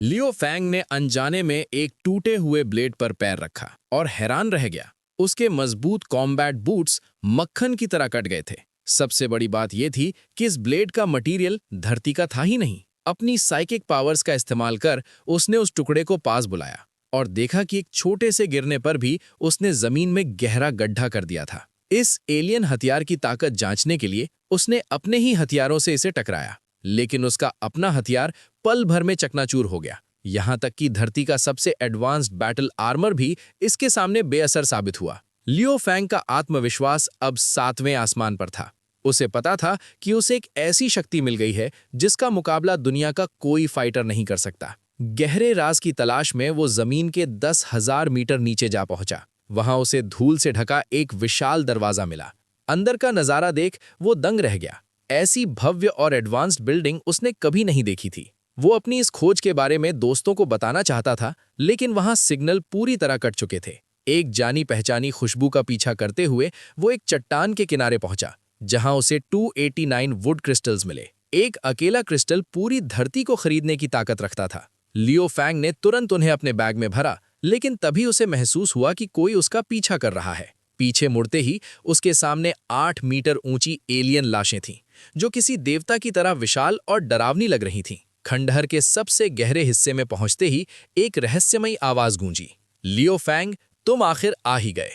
लियो Fang ने अनजाने में एक टूटे हुए ब्लेड पर पैर रखा और हैरान रह गया। उसके मजबूत कॉम्बैट बूट्स मक्खन की तरह कट गए थे। सबसे बड़ी बात यह थी कि इस ब्लेड का मटेरियल धरती का था ही नहीं। अपनी साइकिक पावर्स का इस्तेमाल कर उसने उस टुकड़े को पास बुलाया और देखा कि एक छोटे से गिरने पर भी उसने जमीन में गहरा गड्ढा कर दिया था। इस एलियन हथियार की ताकत जांचने के लिए उसने अपने ही हथियारों से इसे टकराया, लेकिन उसका अपना हथियार पल भर में चकनाचूर हो गया। यहां तक कि धरती का सबसे एडवांस्ड बैटल आर्मर भी इसके सामने बेअसर साबित हुआ। लियो फैंग का आत्मविश्वास अब 7वें आसमान पर था। उसे पता था कि उसे एक ऐसी शक्ति मिल गई है जिसका मुकाबला दुनिया का कोई फाइटर नहीं कर सकता। गहरे राज की तलाश में वो जमीन के 10,000 मीटर नीचे जा पहुंचा। वहां उसे धूल से ढका एक विशाल दरवाजा मिला। अंदर का नजारा देख वो दंग रह गया। ऐसी भव्य और एडवांस्ड बिल्डिंग उसने कभी नहीं देखी थी। वो अपनी इस खोज के बारे में दोस्तों को बताना चाहता था, लेकिन वहां सिग्नल पूरी तरह कट चुके थे। एक जानी पहचानी खुशबू का पीछा करते हुए वो एक चट्टान के किनारे पहुंचा, जहां उसे 289 वुड क्रिस्टल्स मिले। एक अकेला क्रिस्टल पूरी धरती को खरीदने की ताकत रखता था। लियो फैंग ने तुरंत उन्हें अपने बैग में भरा, लेकिन तभी उसे महसूस हुआ कि कोई उसका पीछा कर रहा है। पीछे मुड़ते ही उसके सामने 8 मीटर ऊंची एलियन लाशें थीं, जो किसी देवता की तरह विशाल और डरावनी लग रही थीं। खंडहर के सबसे गहरे हिस्से में पहुंचते ही एक रहस्यमयी आवाज गूंजी, लियो फैंग, तुम आखिर आ ही गए।